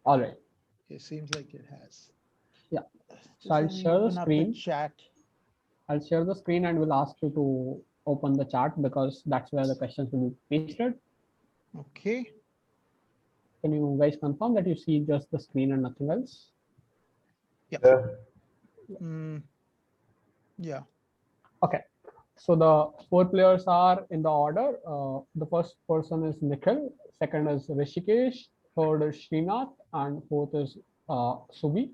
All right. It seems like it has. Yeah. So Just I'll let me share the open up the screen. chat. I'll share the screen and will ask you to open the chart because that's where the questions will be pasted. Okay. Can you guys confirm that you see just the screen and nothing else? Yeah. Yeah. Mm, yeah. Okay. So the four players are in the order. The first person is Nikhil, second is Rishikesh, third is Srinath, and fourth is Subi.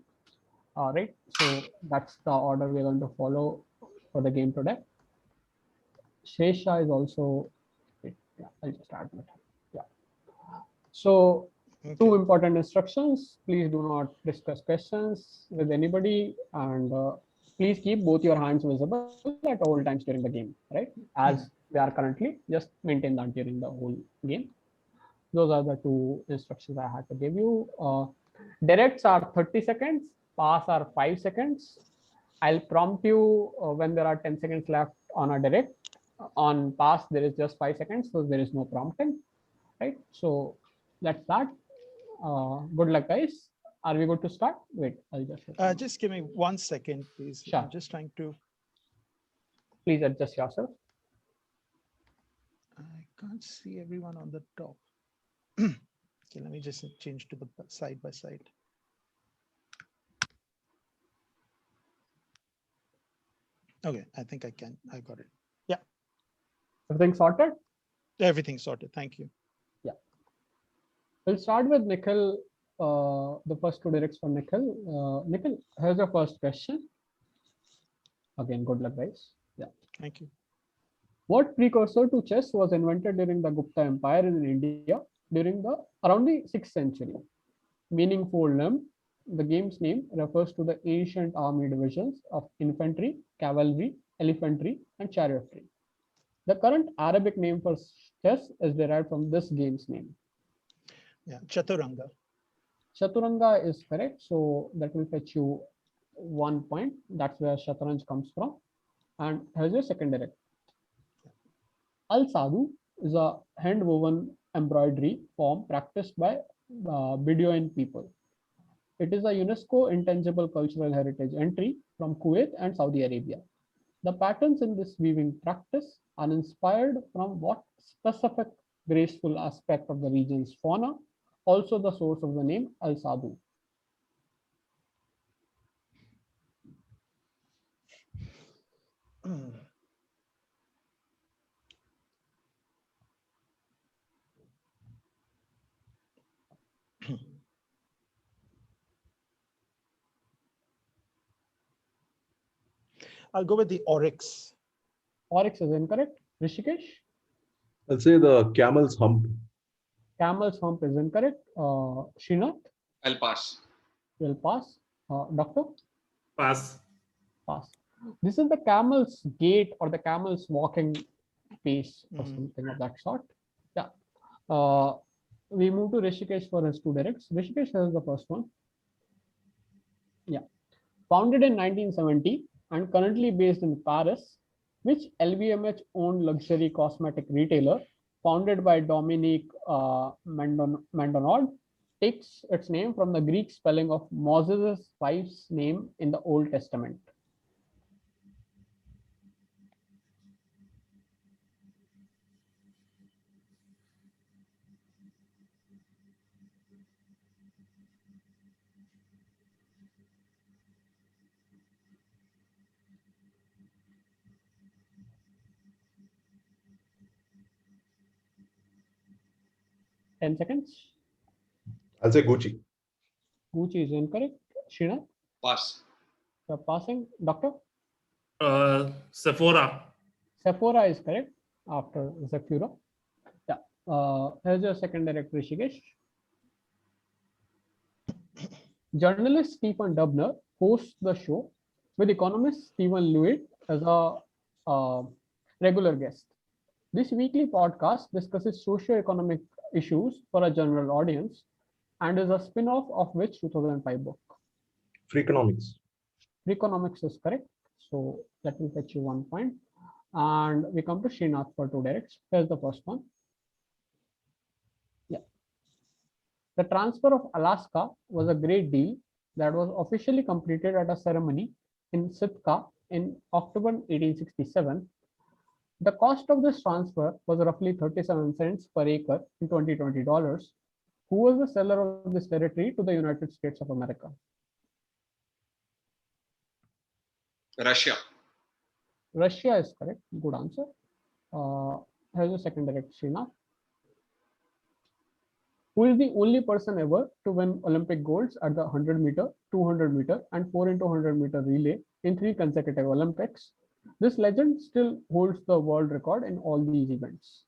All right. So that's the order we're going to follow for the game today. Shesha is also. Wait, yeah, I'll just add that. Yeah. So Okay. two important instructions. Please do not discuss questions with anybody, and please keep both your hands visible at all times during the game, right? As Hmm. they are currently, just maintain that during the whole game. Those are the two instructions I had to give you. Directs are 30 seconds, pass are 5 seconds. I'll prompt you when there are 10 seconds left on a direct. On pass, there is just 5 seconds, so there is no prompting, right? So that's that. Good luck, guys. Are we good to start? Wait, I'll just open my. Just give me 1 second, please. I'm Sure. just trying to. Please adjust yourself. I can't see everyone on the top. Okay, let me just change to the side by side. Okay, I think I can. I got it. Yeah, Everything sorted? everything's sorted. Thank you. Yeah. We'll start with Nikhil. The first two directs for Nikhil. Nikhil, here's your first question. Again, good luck, guys. Yeah. Thank you. What precursor to chess was invented during the Gupta Empire in India during the around the 6th century? Meaning four limb. The game's name refers to the ancient army divisions of infantry, cavalry, elephantry, and chariotry. The current Arabic name for chess is derived from this game's name. Yeah, Chaturanga. Chaturanga is correct, so that will fetch you 1 point. That's where Shatranj comes from. And here's your second direct. Al Sadhu is a hand woven embroidery form practiced by Bedouin people. It is a UNESCO Intangible Cultural Heritage entry from Kuwait and Saudi Arabia. The patterns in this weaving practice are inspired from what specific graceful aspect of the region's fauna, also the source of the name Al Sadhu. I'll go with the oryx. Oryx is incorrect. Rishikesh? I'll say the camel's hump. Camel's hump is incorrect. Srinath? I'll pass. Will pass. Doctor? Pass. Pass. This is the camel's gait or the camel's walking pace or something of that sort. Yeah. We move to Rishikesh for his two directs. Rishikesh has the first one. Yeah. Founded in 1970 and currently based in Paris, which LVMH owned luxury cosmetic retailer, founded by Dominique Mandonod, takes its name from the Greek spelling of Moses' wife's name in the Old Testament. 10 seconds. I'll say Gucci. Gucci is incorrect. Srinath, Pass. you're passing. Doctor? Sephora. Sephora is correct after Zafura. Yeah. Here's your second direct, Rishikesh. Journalist Stephen Dubner hosts the show with economist Stephen Lewitt as a uh, regular guest. This weekly podcast discusses socio-economic issues for a general audience and is a spin-off of which 2005 book. Freakonomics. Freakonomics is correct. So that will fetch you 1 point. And we come to Srinath for two directs. Here's the first one. Yeah. The transfer of Alaska was a great deal that was officially completed at a ceremony in Sitka in October 1867. The cost of this transfer was roughly 37 cents per acre in 2020 dollars. Who was the seller of this territory to the United States of America? Russia. Russia is correct. Good answer. Here's the second direct, Srinath. Who is the only person ever to win Olympic golds at the 100 meter, 200 meter, and 4 into 100 meter relay in 3 consecutive Olympics? This legend still holds the world record in all these events.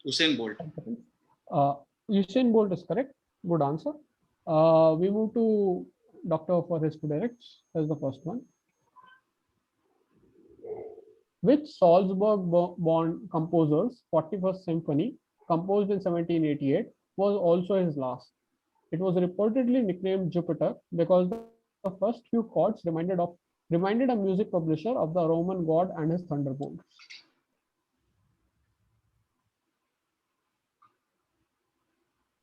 Usain Bolt. Usain Bolt is correct. Good answer. We move to Doctor for his two directs. Here's the first one. Which Salzburg-born composer's 41st Symphony, composed in 1788, was also his last? It was reportedly nicknamed Jupiter because the first few chords reminded a music publisher of the Roman god and his thunderbolts.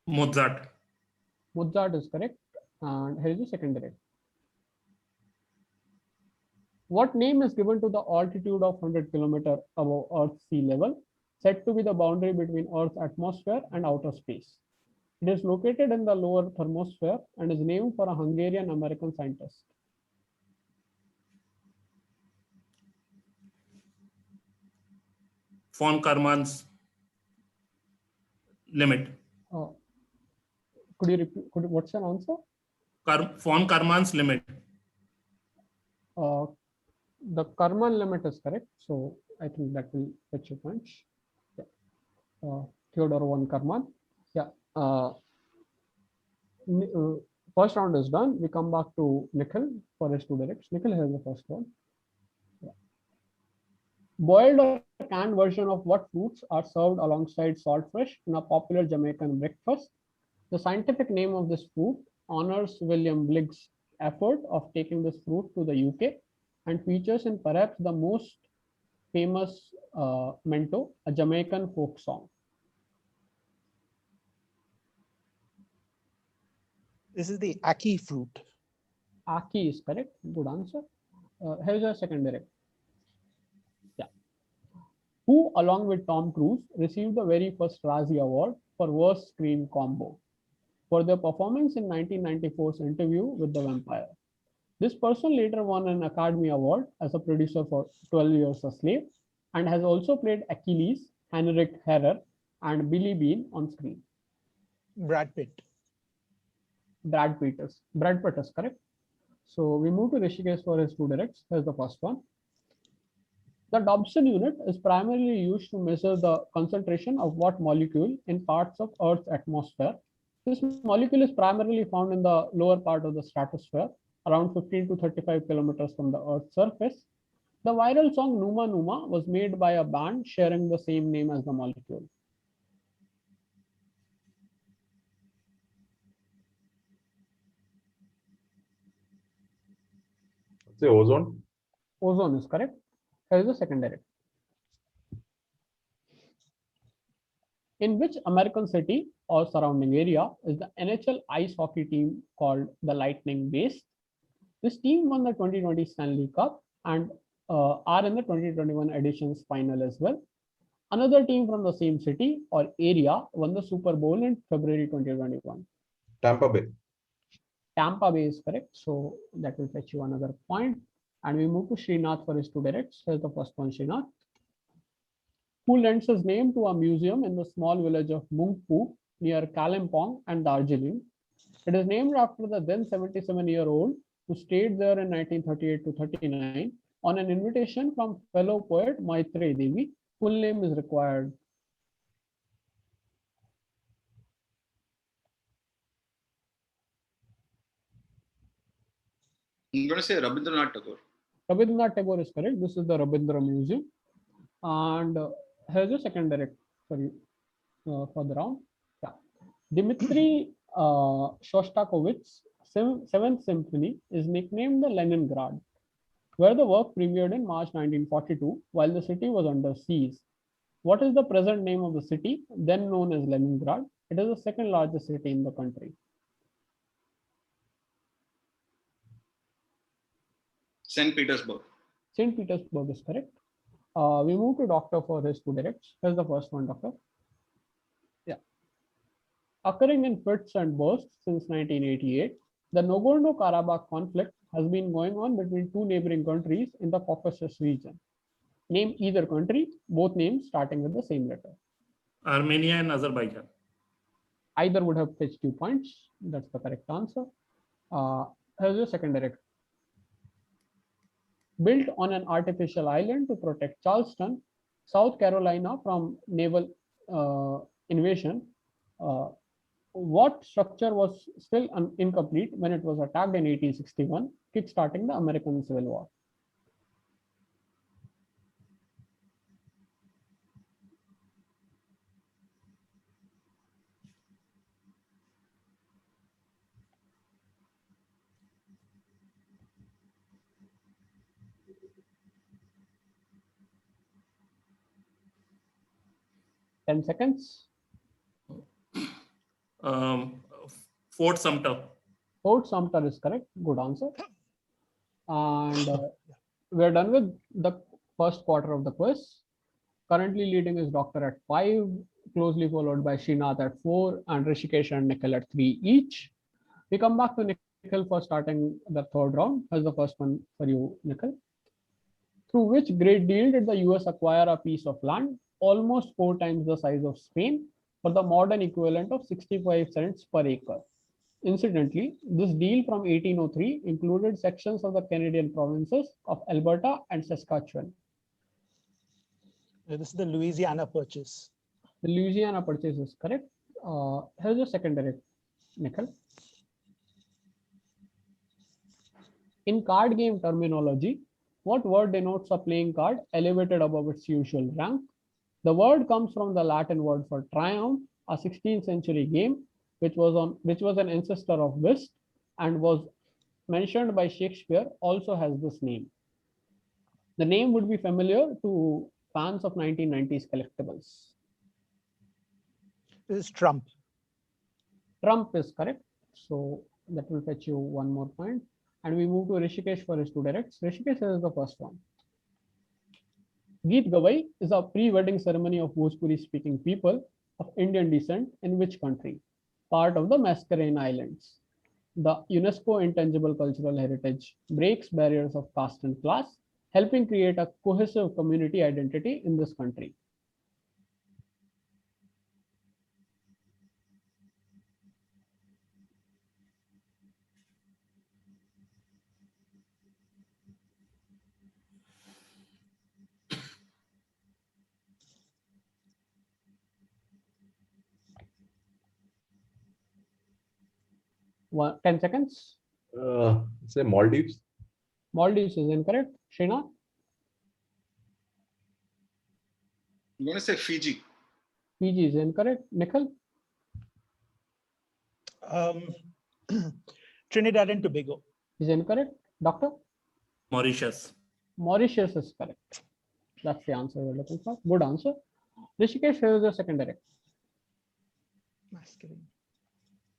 Mozart. Mozart is correct. And here is the second direct. What name is given to the altitude of 100 km above Earth's sea level, said to be the boundary between Earth's atmosphere and outer space? It is located in the lower thermosphere and is named for a Hungarian-American scientist. Von Karman's limit. Could you repeat? What's your answer? Von Karman's limit. The Karman limit is correct. So I think that will fetch you points. Yeah. Theodore von Karman. Yeah. First round is done. We come back to Nikhil for his two directs. Nikhil has the first one. Yeah. Boiled or canned version of what fruits are served alongside saltfish in a popular Jamaican breakfast? The scientific name of this fruit honors William Bligg's effort of taking this fruit to the UK and features in perhaps the most famous mento, a Jamaican folk song. This is the ackee fruit. Ackee is correct. Good answer. Here's your second direct. Yeah. Who, along with Tom Cruise, received the very first Razzie Award for Worst Screen Combo for their performance in 1994's Interview with the Vampire. This person later won an Academy Award as a producer for 12 Years a Slave and has also played Achilles, Heinrich Herrer, and Billy Bean on screen. Brad Pitt. Brad Pitt is correct. So we move to Rishikesh for his two directs. Here's the first one. The Dobson unit is primarily used to measure the concentration of what molecule in parts of Earth's atmosphere. This molecule is primarily found in the lower part of the stratosphere, around 15 to 35 kilometers from the Earth's surface. The viral song Numa Numa was made by a band sharing the same name as the molecule. Say ozone. Ozone is correct. Here is the second direct. In which American city or surrounding area is the NHL ice hockey team called the Lightning based? This team won the 2020 Stanley Cup and are in the 2021 edition's final as well. Another team from the same city or area won the Super Bowl in February 2021. Tampa Bay. Tampa Bay is correct. So that will fetch you another point. And we move to Srinath for his two directs. Here's the first one, Srinath. Who lends his name to a museum in the small village of Mungpu near Kalimpong and Darjeeling. It is named after the then 77-year-old who stayed there in 1938 to 39 on an invitation from fellow poet Maitreyi Devi. Full name is required. I'm going to say Rabindranath Tagore. Rabindranath Tagore is correct. This is the Rabindra Museum. And here's your second direct for you. for the round. Yeah. Dmitri Shostakovich's Seventh Symphony is nicknamed the Leningrad, where the work premiered in March 1942 while the city was under siege. What is the present name of the city, then known as Leningrad? It is the second largest city in the country. St. Petersburg. St. Petersburg is correct. We move to Doctor for his two directs. Here's the first one, Doctor. Yeah. Occurring in fits and bursts since 1988, the Nagorno-Karabakh conflict has been going on between two neighboring countries in the Caucasus region. Name either country, both names starting with the same letter. Armenia and Azerbaijan. Either would have fetched 2 points. That's the correct answer. Here's your second direct. Built on an artificial island to protect Charleston, South Carolina from naval invasion, what structure was still incomplete when it was attacked in 1861, kickstarting the American Civil War? Ten seconds. Fort Sumter. Fort Sumter is correct. Good answer. And we're done with the first quarter of the quiz. Currently leading is Doctor at 5, closely followed by Srinath at 4, and Rishikesh and Nikhil at 3 each. We come back to Nikhil for starting the third round. Here's the first one for you, Nikhil. Through which great deal did the US acquire a piece of land almost 4 times the size of Spain for the modern equivalent of 65 cents per acre? Incidentally, this deal from 1803 included sections of the Canadian provinces of Alberta and Saskatchewan. This is the Louisiana Purchase. The Louisiana Purchase is correct. Here's the second direct, Nikhil. In card game terminology, what word denotes a playing card elevated above its usual rank? The word comes from the Latin word for triumph, a 16th century game which was an ancestor of whist and was mentioned by Shakespeare, also has this name. The name would be familiar to fans of 1990s collectibles. This is Trump. Trump is correct. So that will fetch you 1 more point. And we move to Rishikesh for his two directs. Rishikesh is the first one. Geet Gawai is a pre-wedding ceremony of Bhojpuri speaking people of Indian descent in which country? Part of the Mascarene Islands. The UNESCO Intangible Cultural Heritage breaks barriers of caste and class, helping create a cohesive community identity in this country. One, 10 seconds. Say Maldives. Maldives is incorrect. Srinath? I'm going to say Fiji. Fiji is incorrect. Nikhil? Trinidad and Tobago. Is incorrect. Doctor? Mauritius. Mauritius is correct. That's the answer we're looking for. Good answer. Rishikesh, here is your second direct. Masculine.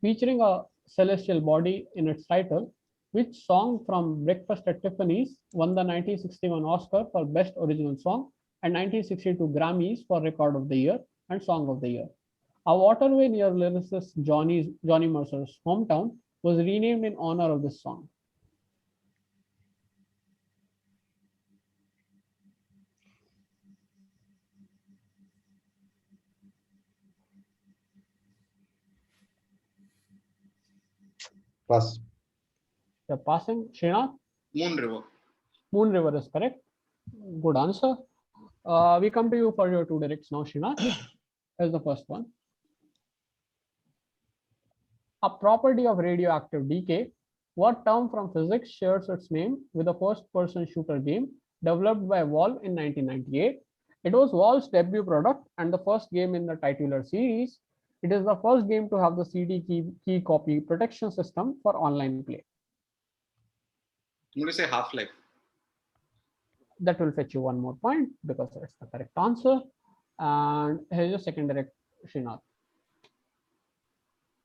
Featuring a celestial body in its title, which song from Breakfast at Tiffany's won the 1961 Oscar for Best Original Song and 1962 Grammys for Record of the Year and Song of the Year? A waterway near lyricist Johnny Mercer's hometown was renamed in honor of this song. Pass. You're passing. Srinath? Moon River. Moon River is correct. Good answer. We come to you for your two directs now, Srinath. Here's the first one. A property of radioactive decay. What term from physics shares its name with the first-person shooter game developed by Valve in 1998 It was Valve's debut product and the first game in the titular series. It is the first game to have the CD key copy protection system for online play. I'm going to say Half-Life. That will fetch you one more point because that's the correct answer. And here's your second direct, Srinath.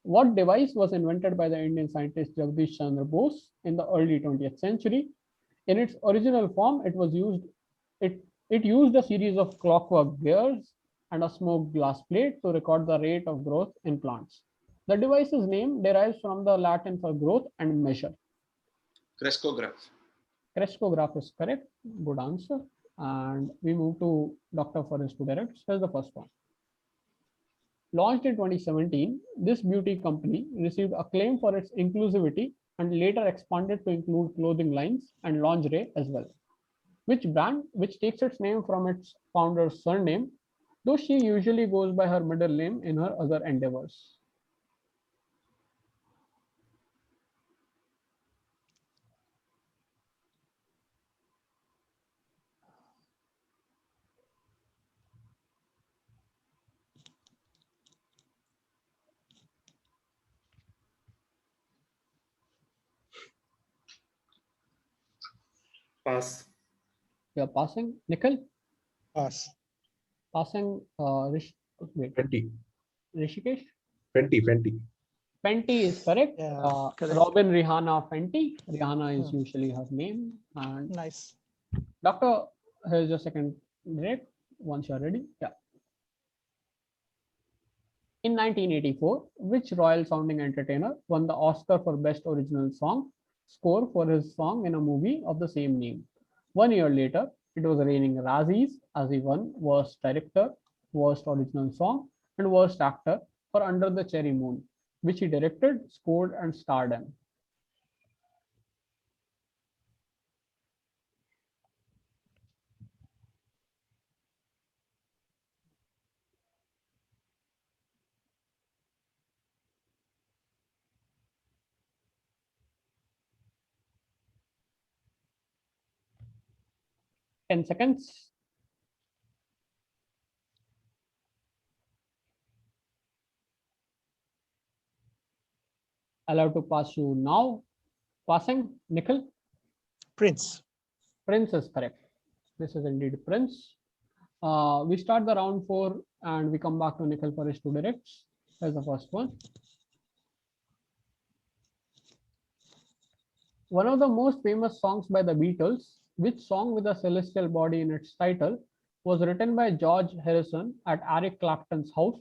What device was invented by the Indian scientist Jagdish Chandra Bose in the early 20th century? In its original form, it used a series of clockwork gears and a smoked glass plate to record the rate of growth in plants. The device's name derives from the Latin for growth and measure. Crescograph. Crescograph is correct. Good answer. And we move to Dr. for his two directs. Here's the first one. Launched in 2017, this beauty company received acclaim for its inclusivity and later expanded to include clothing lines and lingerie as well. Which brand, which takes its name from its founder's surname, though she usually goes by her middle name in her other endeavors? Pass. You're passing. Nikhil? Pass. Passing. Wait. Fenty. Rishikesh? Fenty. Fenty is correct. Yeah, correct. Robin Rihanna Fenty. Rihanna is Hmm. usually her name. And Nice. Doctor, here's your second direct. Once you're ready. Yeah. In 1984, which royal sounding entertainer won the Oscar for Best Original Song score for his song in a movie of the same name? 1 year later, it was reigning Razzies as he won Worst Director, Worst Original Song, and Worst Actor for Under the Cherry Moon, which he directed, scored, and starred in. Ten seconds. Allowed to pass you now. Passing, Nikhil. Prince. Prince is correct. This is indeed Prince. We start the round 4 and we come back to Nikhil for his two directs. Here's the first one. One of the most famous songs by the Beatles, which song with a celestial body in its title, was written by George Harrison at Eric Clapton's house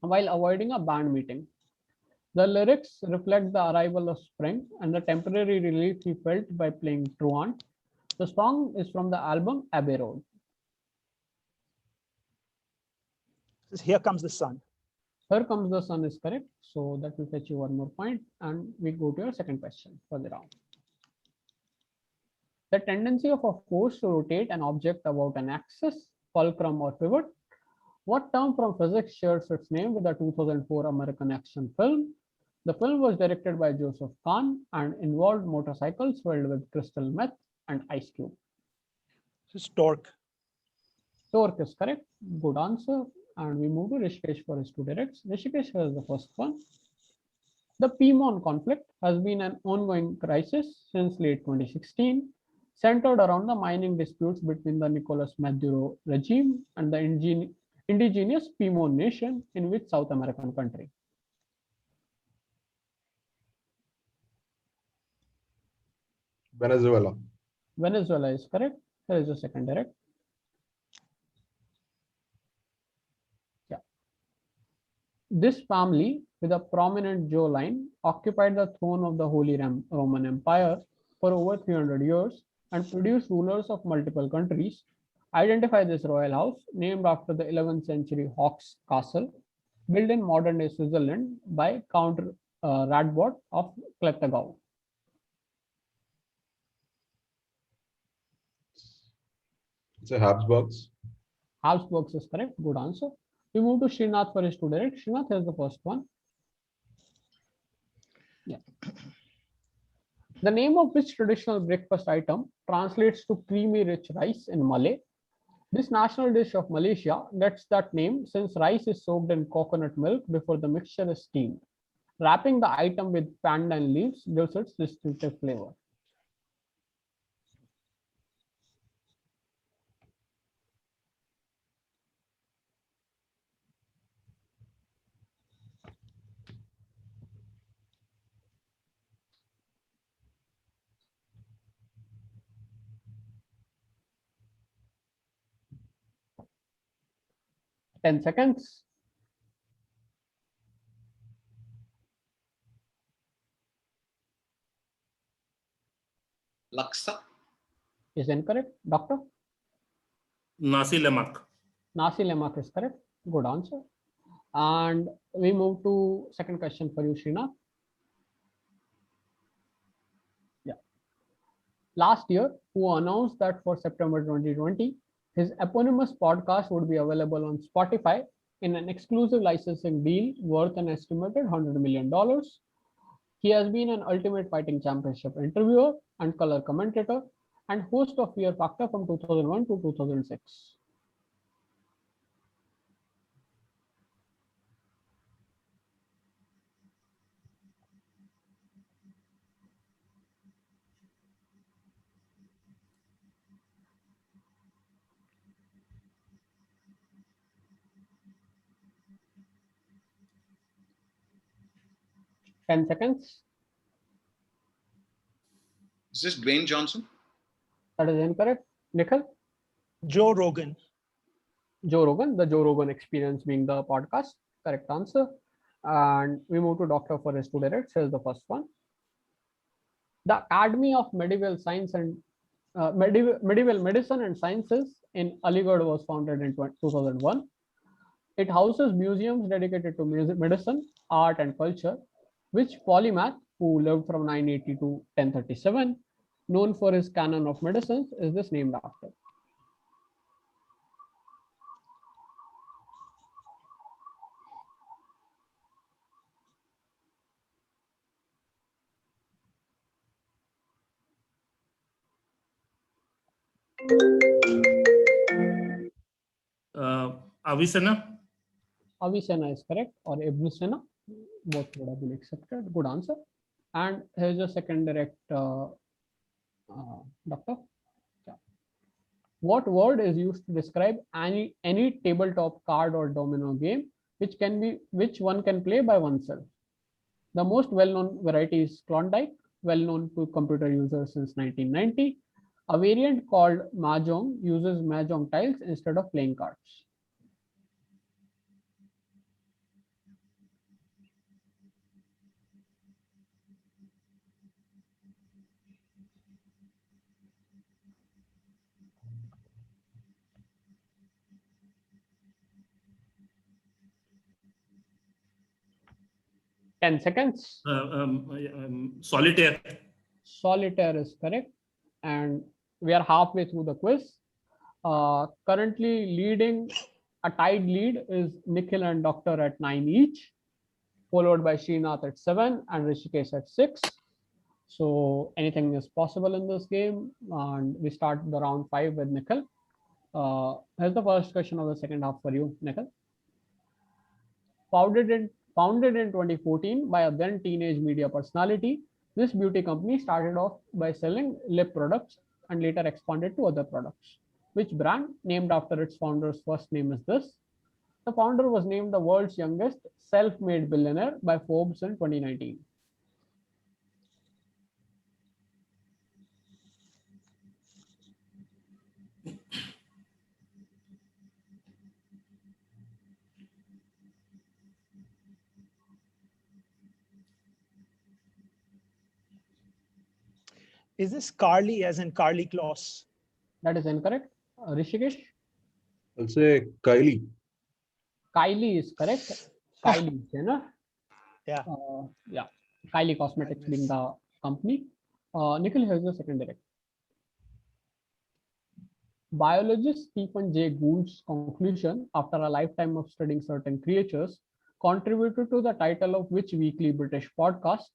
while avoiding a band meeting. The lyrics reflect the arrival of spring and the temporary relief he felt by playing truant. The song is from the album Abbey Road. Here Comes the Sun. Here Comes the Sun is correct. So that will fetch you one more point. And we go to your second question for the round. The tendency of a force to rotate an object about an axis, fulcrum, or pivot. What term from physics shares its name with the 2004 American action film? The film was directed by Joseph Kahn and involved motorcycles filled with crystal meth and ice cube. This is torque. Torque is correct. Good answer. And we move to Rishikesh for his two directs. Rishikesh has the first one. The Pimon conflict has been an ongoing crisis since late 2016, centered around the mining disputes between the Nicolas Maduro regime and the indigenous Pimon nation in which South American country. Venezuela. Venezuela is correct. Here is the second direct. Yeah. This family with a prominent jaw line occupied the throne of the Holy Roman Empire for over 300 years and produced rulers of multiple countries. Identify this royal house, named after the 11th century Hawks Castle, built in modern day Switzerland by Count Radbot of Klettgau. It's a Habsburgs. Habsburgs is correct. Good answer. We move to Srinath for his two direct. Srinath, here's the first one. Yeah. The name of which traditional breakfast item translates to creamy rich rice in Malay This national dish of Malaysia gets that name since rice is soaked in coconut milk before the mixture is steamed. Wrapping the item with pandan leaves gives its distinctive flavor. Ten seconds. Laksa. Is incorrect. Doctor? Nasi lemak. Nasi lemak is correct. Good answer. And we move to second question for you, Srinath. Yeah. Last year, who announced that for September 2020, his eponymous podcast would be available on Spotify in an exclusive licensing deal worth an estimated $100 million. He has been an Ultimate Fighting Championship interviewer and color commentator and host of Fear Factor from 2001 to 2006. Ten seconds. Is this Dwayne Johnson? That is incorrect. Nikhil? Joe Rogan. Joe Rogan, the Joe Rogan Experience being the podcast. Correct answer. And we move to Doctor for his two directs. Here's the first one. The Academy of Medieval Science and Medieval Medicine and Sciences in Aligarh was founded in 2001. It houses museums dedicated to medicine, art, and culture, which polymath, who lived from 980 to 1037, known for his canon of medicines, is this named after? Avicenna. Avicenna is correct, or Ibn both would have been accepted. Good answer. And here's your second direct, Doctor. Yeah. What word is used to describe any tabletop card or domino game which one can play by oneself? The most well-known variety is Klondike, well-known to computer users since 1990. A variant called Mahjong uses Mahjong tiles instead of playing cards. Ten seconds. Solitaire. Solitaire is correct. And we are halfway through the quiz. Currently leading a tied lead is Nikhil and Doctor at 9 each, followed by Srinath at 7 and Rishikesh at 6. So anything is possible in this game. And we start the round 5 with Nikhil. Here's the first question of the second half for you, Nikhil. Founded in 2014 by a then teenage media personality, this beauty company started off by selling lip products and later expanded to other products. Which brand, named after its founder's first name, is this? The founder was named the world's youngest self-made billionaire by Forbes in 2019. Is this Carly as in Carly Kloss? That is incorrect. Rishikesh? I'll say Kylie. Kylie is correct. Kylie Jenner. Yeah. Yeah. Kylie Cosmetics being the company. Nikhil, here's the second direct. Biologist Stephen Jay Gould's conclusion after a lifetime of studying certain creatures contributed to the title of which weekly British podcast?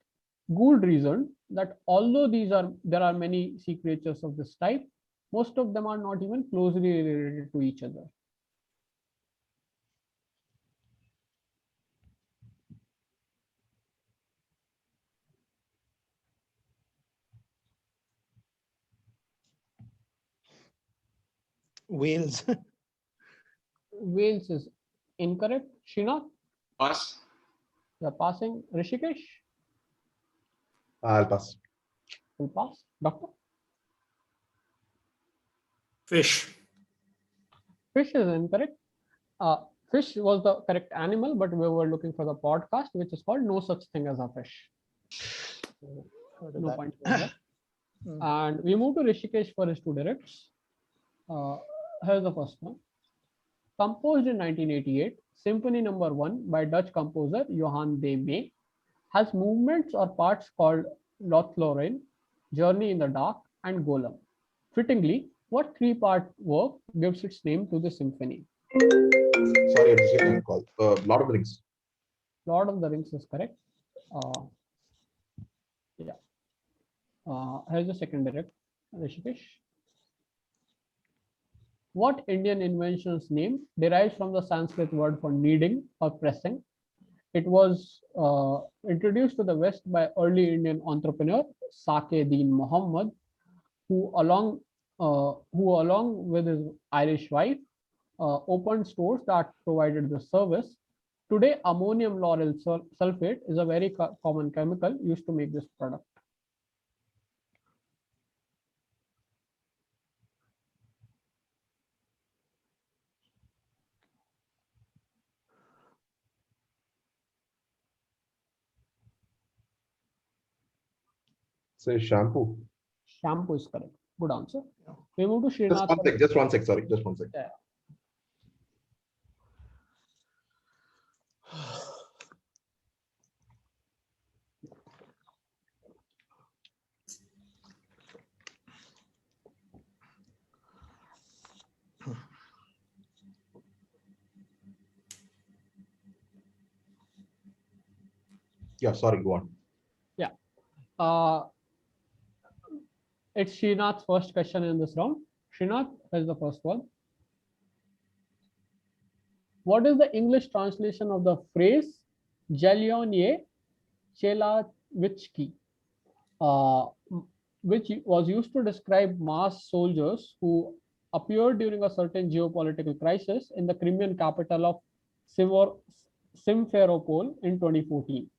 Gould reasoned that although there are many sea creatures of this type, Most of them are not even closely related to each other. Wales. Wales is incorrect. Srinath, Pass. you're passing. Rishikesh I'll pass. will pass. Doctor, Fish. fish is incorrect. Fish was the correct animal, but we were looking for the podcast, which is called No Such Thing as a Fish. Heard of No that. point for that. Mm. And we move to Rishikesh for his two directs. Here's the first one. Composed in 1988, Symphony No. 1 by Dutch composer Johann de Mee has movements or parts called Lothlorien, Journey in the Dark, and Golem. Fittingly, what three-part work gives its name to the symphony? Sorry, I'm just getting a call. Lord of the Rings. Lord of the Rings is correct. Here's the second direct, Rishikesh. What Indian invention's name derives from the Sanskrit word for kneading or pressing? It was introduced to the West by early Indian entrepreneur Saqi-e-Din Muhammad, who along with his Irish wife, opened stores that provided the service. Today, ammonium lauryl sulfate is a very common chemical used to make this product. Say shampoo. Shampoo is correct. Good answer. Yeah. We move to Just Srinath. one sec. Just one sec. Sorry, just one sec. Yeah. Yeah, sorry. Go on. It's Srinath's first question in this round. Srinath is the first one. What is the English translation of the phrase Zhelyon Chelavichki, which was used to describe mass soldiers who appeared during a certain geopolitical crisis in the Crimean capital of Simferopol in 2014?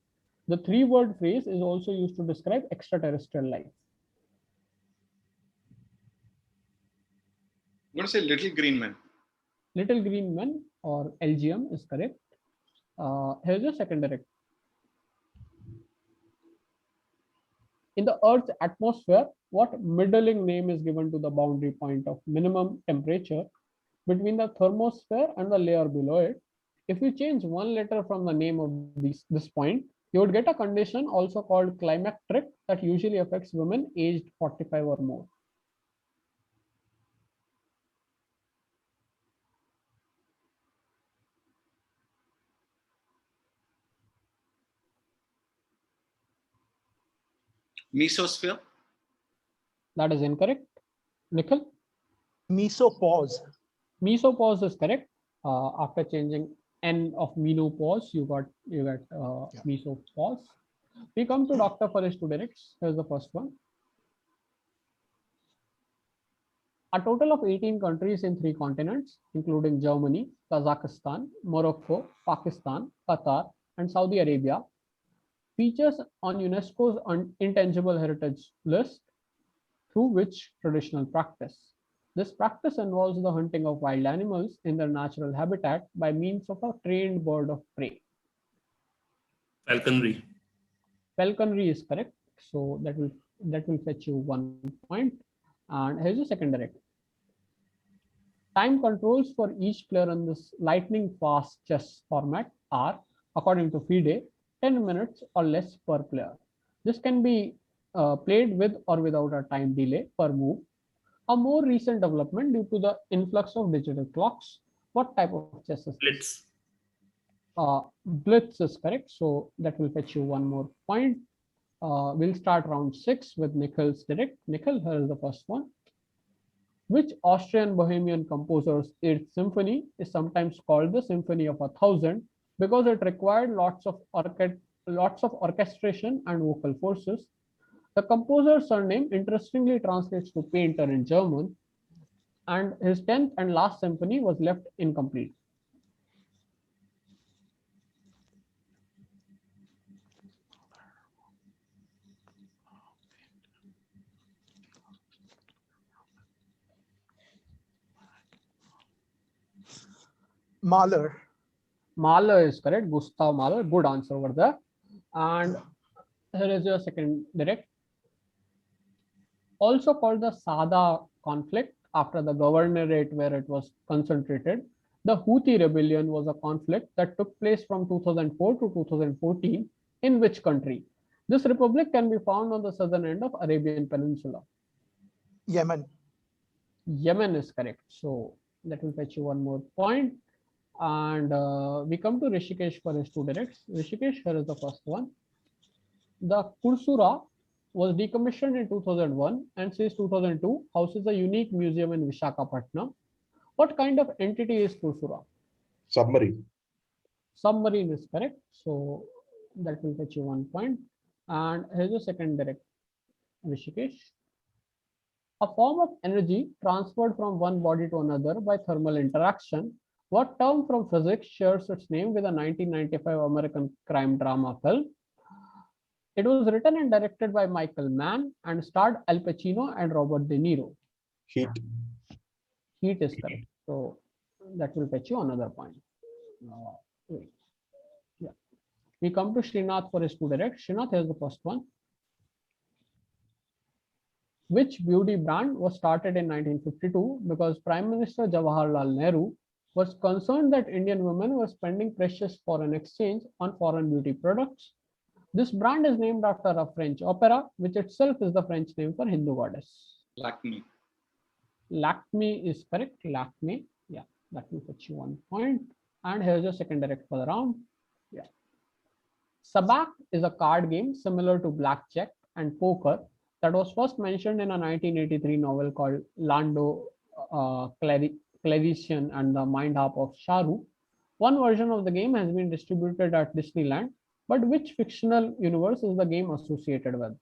The three-word phrase is also used to describe extraterrestrial life. I'm going to say Little Green Men. Little Green Men or LGM is correct. Here's the second direct. In the Earth's atmosphere, what middling name is given to the boundary point of minimum temperature between the thermosphere and the layer below it? If you change one letter from the name of this point, you would get a condition also called climacteric that usually affects women aged 45 or more. Mesosphere. That is incorrect. Nikhil? Mesopause. Mesopause is correct. After changing N of menopause, you got Yeah. mesopause. We come to Dr. for his two directs. Here's the first one. A total of 18 countries in 3 continents, including Germany, Kazakhstan, Morocco, Pakistan, Qatar, and Saudi Arabia, features on UNESCO's intangible heritage list through which traditional practice. This practice involves the hunting of wild animals in their natural habitat by means of a trained bird of prey. Falconry. Falconry is correct. So that will fetch you 1 point. And here's the second direct. Time controls for each player in this lightning fast chess format are, according to FIDE, 10 minutes or less per player. This can be played with or without a time delay per move. A more recent development due to the influx of digital clocks. What type of chess is this? Blitz. Blitz is correct. So that will fetch you 1 more point. We'll start round 6 with Nikhil's direct. Nikhil, here is the first one. Which Austrian Bohemian composer's Eighth Symphony is sometimes called the Symphony of a Thousand because it required lots of orchestration and vocal forces. The composer's surname interestingly translates to painter in German, and his 10th and last symphony was left incomplete. Mahler. Mahler is correct. Gustav Mahler, good answer over there. And here is your second direct. Also called the Sada conflict after the governorate where it was concentrated. The Houthi rebellion was a conflict that took place from 2004 to 2014 in which country? This republic can be found on the southern end of Arabian Peninsula. Yemen. Yemen is correct. So that will fetch you one more point. And we come to Rishikesh for his two directs. Rishikesh, here is the first one. The Kursura was decommissioned in 2001 and since 2002 houses a unique museum in Vishakhapatnam. What kind of entity is Kursura? Submarine. Submarine is correct. So that will fetch you 1 point. And here's the second direct, Rishikesh. A form of energy transferred from one body to another by thermal interaction. What term from physics shares its name with a 1995 American crime drama film? It was written and directed by Michael Mann and starred Al Pacino and Robert De Niro. Heat. Heat is correct. So that will fetch you another point. Yeah. We come to Srinath for his two direct. Srinath, here's the first one. Which beauty brand was started in 1952 because Prime Minister Jawaharlal Nehru was concerned that Indian women were spending precious foreign exchange on foreign beauty products. This brand is named after a French opera, which itself is the French name for Hindu goddess. Lakme. Lakme is correct. Lakme. Yeah, that will fetch you 1 point. And here's your second direct for the round. Yeah. Sabak is a card game similar to blackjack and poker that was first mentioned in a 1983 novel called Lando Calrissian and the Mind Harp of Sharu. One version of the game has been distributed at Disneyland, but which fictional universe is the game associated with?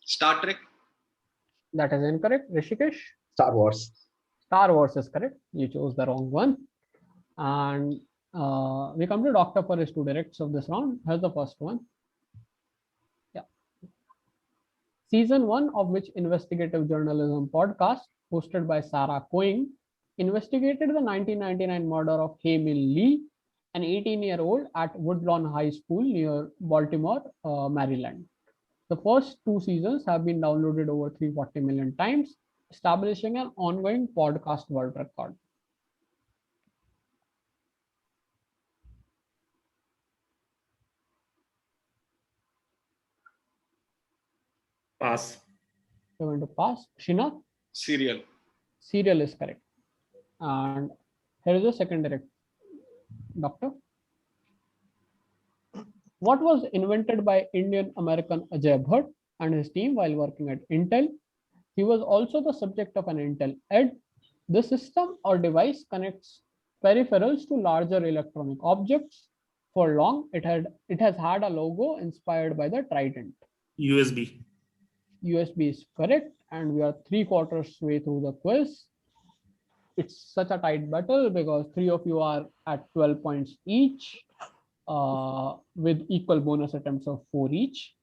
Star Trek. That is incorrect. Rishikesh? Star Wars. Star Wars is correct. You chose the wrong one. And we come to Doctor for his two directs of this round. Here's the first one. Yeah. Season 1 of which investigative journalism podcast hosted by Sarah Coing investigated the 1999 murder of Hae Min Lee, an 18-year-old at Woodlawn High School near Baltimore, Maryland. The first 2 seasons have been downloaded over 340 million times, establishing an ongoing podcast world record. Pass. You're going to pass. Srinath? Serial. Serial is correct. And here is the second direct. Doctor? What was invented by Indian American Ajay Bhatt and his team while working at Intel? He was also the subject of an Intel Ed. The system or device connects peripherals to larger electronic objects. For long, it has had a logo inspired by the Trident. USB. USB is correct, and we are 3/4 way through the quiz. It's such a tight battle because 3 of you are at 12 points each, with equal bonus attempts of 4 each.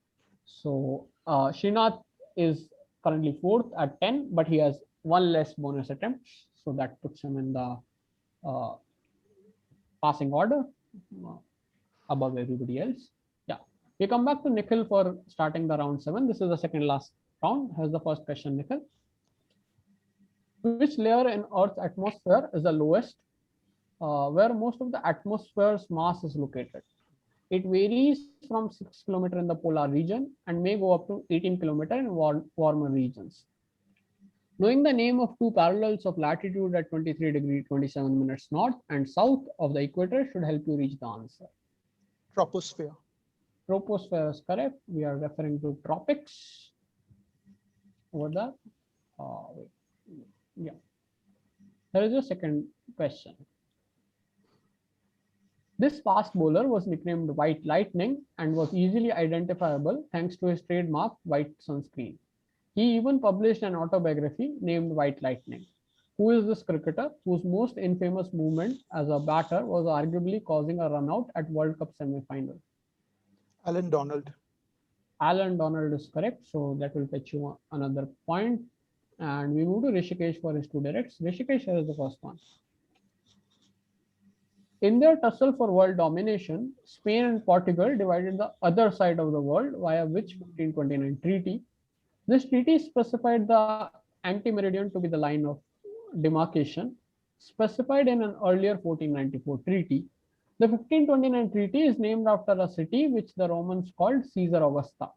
So Srinath is currently 4th at 10, but he has 1 less bonus attempt, so that puts him in the passing order above everybody else. Yeah, we come back to Nikhil for starting the round 7. This is the second last round. Here's the first question, Nikhil. Which layer in Earth's atmosphere is the lowest, where most of the atmosphere's mass is located? It varies from 6 kilometers in the polar region and may go up to 18 kilometers in warmer regions. Knowing the name of two parallels of latitude at 23 degree 27 minutes north and south of the equator should help you reach the answer. Troposphere. Troposphere is correct. We are referring to tropics over there. Wait. Yeah. There is a second question. This fast bowler was nicknamed White Lightning and was easily identifiable thanks to his trademark white sunscreen. He even published an autobiography named White Lightning. Who is this cricketer whose most infamous movement as a batter was arguably causing a run out at World Cup semi-final? Alan Donald. Alan Donald is correct, so that will fetch you another point. And we move to Rishikesh for his two directs. Rishikesh, here is the first one. In their tussle for world domination, Spain and Portugal divided the other side of the world via which 1529 treaty? This treaty specified the anti-meridian to be the line of demarcation, specified in an earlier 1494 treaty. The 1529 treaty is named after a city which the Romans called Caesar Augusta.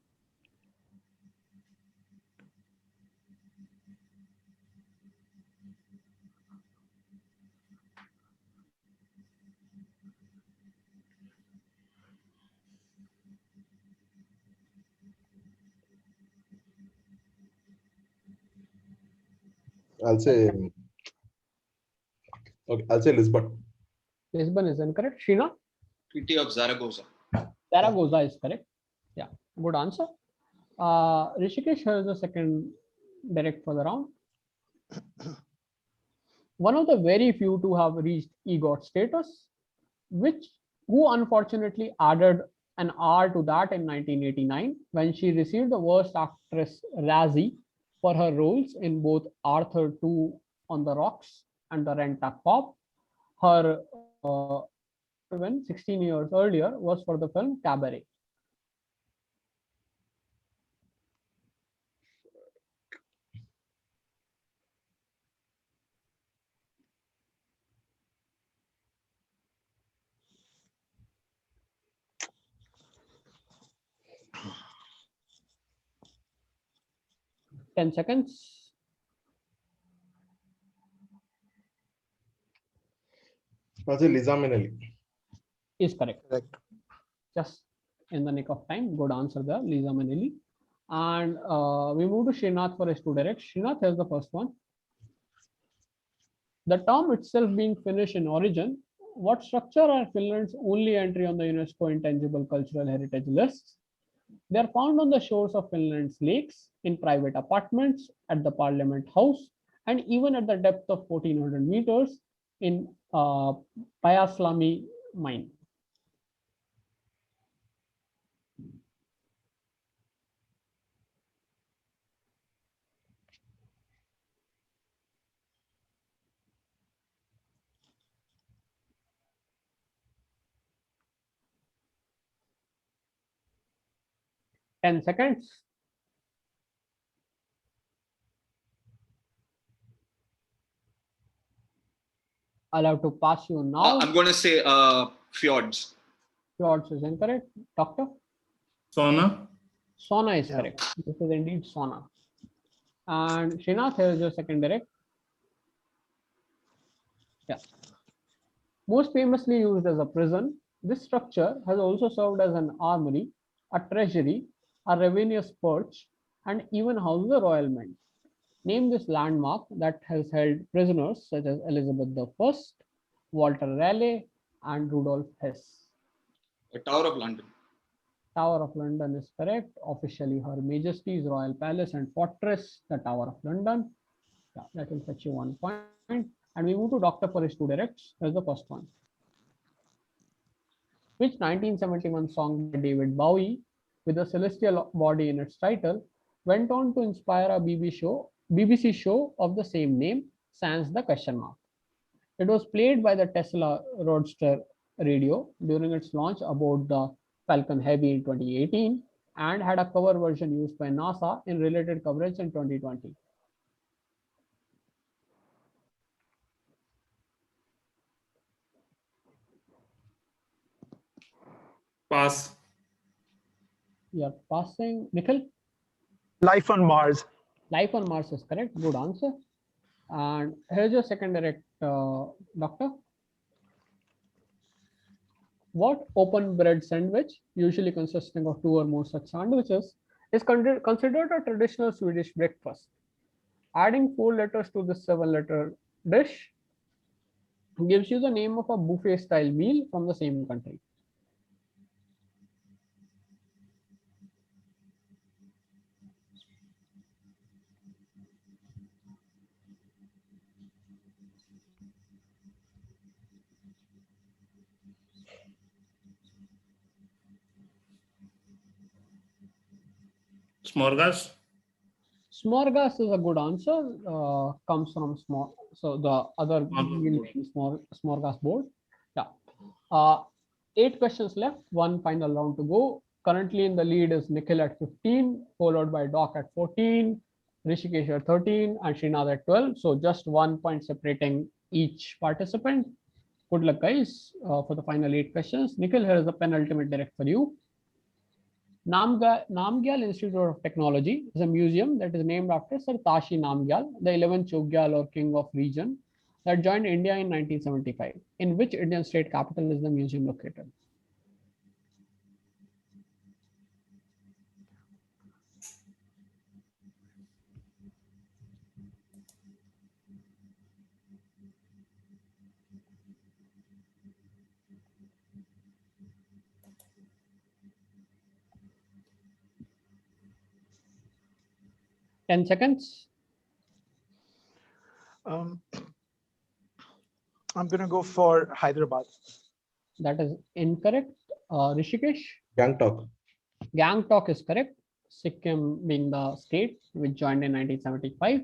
I'll say. Okay, I'll say Lisbon. Lisbon is incorrect. Sheena? Treaty of Zaragoza. Zaragoza is correct. Yeah, good answer. Rishikesh has the second direct for the round. One of the very few to have reached EGOT status, who unfortunately added an R to that in 1989 when she received the Worst Actress Razzie for her roles in both Arthur 2 on the Rocks and the Rent-A-Cop. Her when 16 years earlier was for the film Cabaret. Ten seconds. I'll say Liza Minnelli. Is correct. Correct. Just in the nick of time. Good answer there, Liza Minnelli. And we move to Srinath for his two directs. Srinath has the first one. The term itself being Finnish in origin, what structure are Finland's only entry on the UNESCO Intangible Cultural Heritage lists? They are found on the shores of Finland's lakes, in private apartments, at the Parliament House, and even at the depth of 1400 meters in Pajaslami mine. Ten seconds. I'll have to pass you now. I'm going to say fjords. Fjords is incorrect. Doctor? Sauna. Sauna is Yeah. correct. This is indeed sauna. And Srinath, here is your second direct. Yeah. Most famously used as a prison, this structure has also served as an armory, a treasury, a revenue perch, and even housed the Royal Mint. Name this landmark that has held prisoners such as Elizabeth I, Walter Raleigh, and Rudolf Hess. The Tower of London. Tower of London is correct. Officially, Her Majesty's Royal Palace and Fortress, the Tower of London. Yeah, that will fetch you 1 point. And we move to Doctor for his two directs. Here's the first one. Which 1971 song by David Bowie, with a celestial body in its title, went on to inspire a BBC show of the same name, sans the question mark? It was played by the Tesla Roadster radio during its launch aboard the Falcon Heavy in 2018 and had a cover version used by NASA in related coverage in 2020. Pass. You're passing. Nikhil, Life on Mars. life on Mars is correct. Good answer. And here's your second direct, doctor. What open bread sandwich, usually consisting of 2 or more such sandwiches, is considered a traditional Swedish breakfast? Adding 4 letters to this 7-letter dish gives you the name of a buffet style meal from the same country. Smorgas. Smorgas is a good answer. Comes from small. So the other meal name smorgasbord. Yeah. 8 questions left. One final round to go. Currently in the lead is Nikhil at 15, followed by Doc at 14, Rishikesh at 13, and Srinath at 12. So just 1 point separating each participant. Good luck, guys, for the final 8 questions. Nikhil, here is the penultimate direct for you. Namgyal Institute of Technology is a museum that is named after Sir Tashi Namgyal, the 11th Chogyal or king of region that joined India in 1975. In which Indian state capital is the museum located? Ten seconds. I'm going to go for Hyderabad. That is incorrect. Rishikesh? Gangtok. Gangtok is correct. Sikkim being the state which joined in 1975.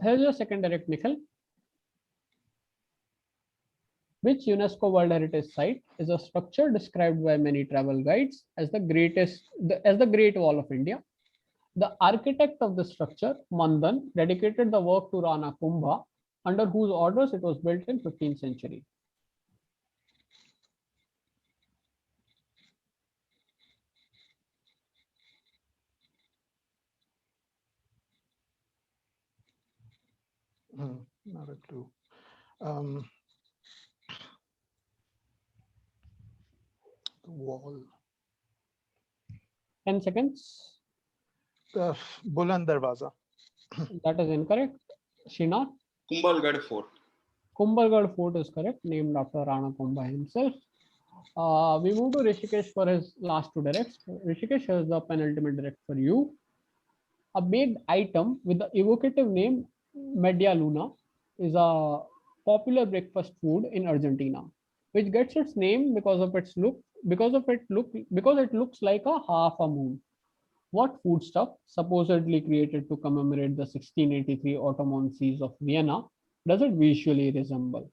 Here's your second direct, Nikhil. Which UNESCO World Heritage Site is a structure described by many travel guides as the Great Wall of India? The architect of the structure, Mandan, dedicated the work to Rana Kumbha, under whose orders it was built in 15th century. Not a clue. The wall. 10 seconds. Buland Darwaza. That is incorrect. Srinath? Kumbhalgarh Fort. Kumbhalgarh Fort is correct, named after Rana Kumbha himself. We move to Rishikesh for his last 2 directs. Rishikesh has the penultimate direct for you. A baked item with the evocative name Media Luna is a popular breakfast food in Argentina, which gets its name because it looks like a half a moon. What foodstuff, supposedly created to commemorate the 1683 Ottoman siege of Vienna, does it visually resemble?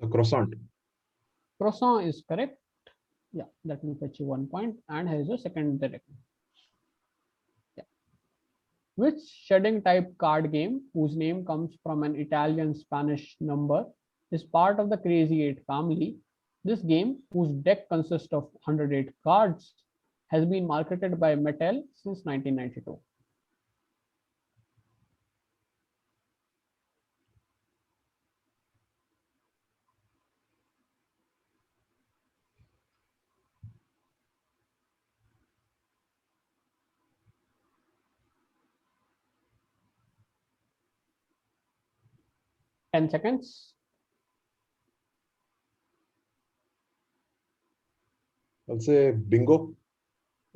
The croissant. Croissant is correct. Yeah, that will fetch you 1 point. And here is your second direct. Yeah. Which shedding type card game, whose name comes from an Italian Spanish number, is part of the Crazy 8 family? This game, whose deck consists of 108 cards, has been marketed by Mattel since 1992. Ten seconds. I'll say bingo.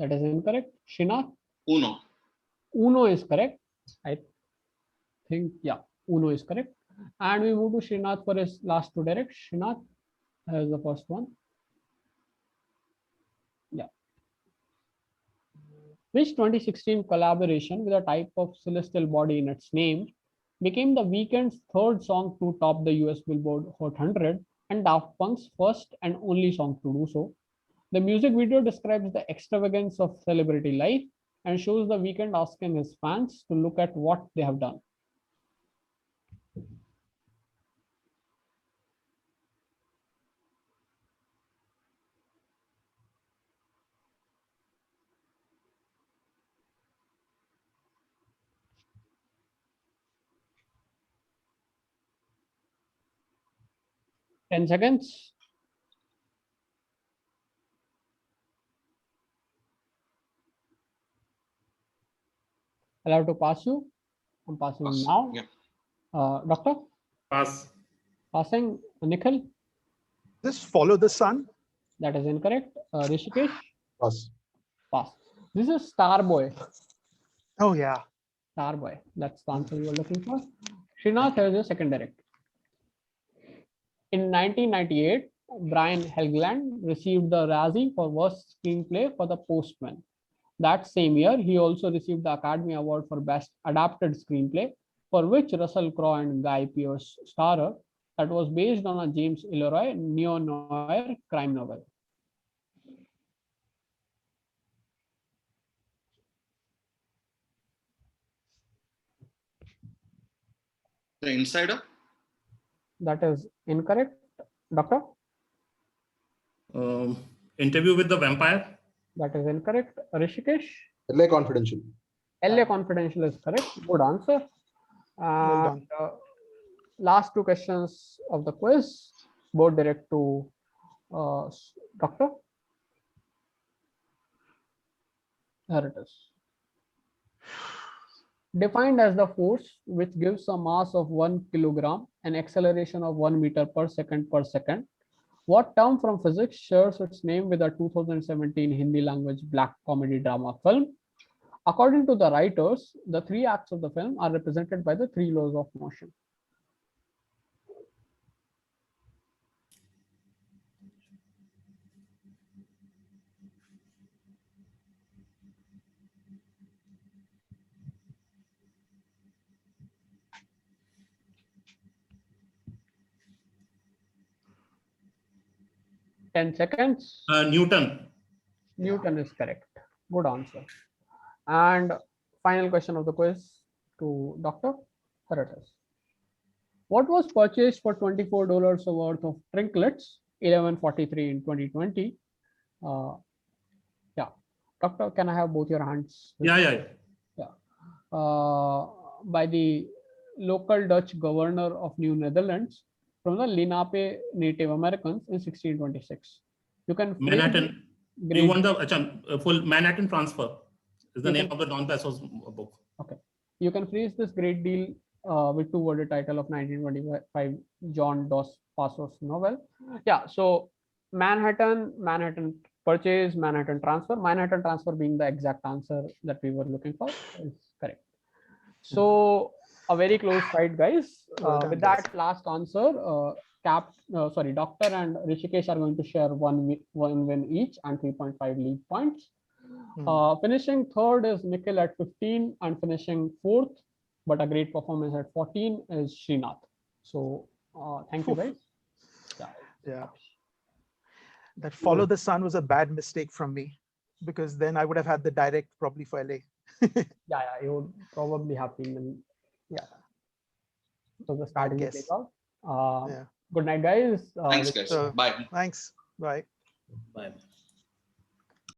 That is incorrect. Srinath? Uno. Uno is correct. I think, yeah, Uno is correct. And we move to Srinath for his last 2 directs. Srinath has the first one. Yeah. Which 2016 collaboration with a type of celestial body in its name became The Weeknd's 3rd song to top the US Billboard Hot 100 and Daft Punk's first and only song to do so? The music video describes the extravagance of celebrity life and shows The Weeknd asking his fans to look at what they have done. 10 seconds. Allowed to pass you. I'm passing Pass. now. Yeah. Doctor, Pass. passing. Nikhil, Just follow the sun. that is incorrect. Rishikesh, Pass. pass. This is Starboy. Oh yeah. Starboy. That's the answer you were looking for. Srinath, here is your second direct. In 1998, Brian Helgeland received the Razzie for Worst Screenplay for The Postman. That same year, he also received the Academy Award for Best Adapted Screenplay, for which Russell Crowe and Guy Pearce starred. That was based on a James Ellroy neo-noir crime novel. The Insider. That is incorrect. Doctor, Interview with the Vampire. that is incorrect. Rishikesh, LA Confidential. LA Confidential is correct. Good answer. done. Last two questions of the quiz, both direct to Doctor. Here it is. Defined as the force which gives a mass of 1 kilogram and acceleration of 1 meter per second, what term from physics shares its name with a 2017 Hindi language black comedy drama film? According to the writers, the 3 acts of the film are represented by the 3 laws of motion. Ten seconds. Newton. Newton is correct. Good answer. And final question of the quiz to Doctor. Here it is. What was purchased for $24 worth of Trinklets, 1143 in 2020? Yeah. Doctor, can I have both your hands? Yeah. By the local Dutch governor of New Netherlands from the Lenape Native Americans in 1626. You can freeze Manhattan. great- You want the full Manhattan Transfer is the You name can- of the Don Passos book. You can freeze this great deal with 2-worded title of 1925 John Dos Passos novel. Yeah, so Manhattan purchase, Manhattan transfer being the exact answer that we were looking for is correct. So a very close fight, guys. Well done, With guys. that last answer, Doctor and Rishikesh are going to share one win each and 3.5 league points. Finishing third is Nikhil at 15 and finishing fourth, but a great performance at 14 is Srinath. So thank you, guys. Yeah. That follow the sun was a bad mistake from me, because then I would have had the direct probably for LA. Yeah, you would probably have been in, yeah. So the starting guess. takeoff. Yeah. Good night, guys. Thanks, guys. so- Bye. Thanks. Bye. Bye.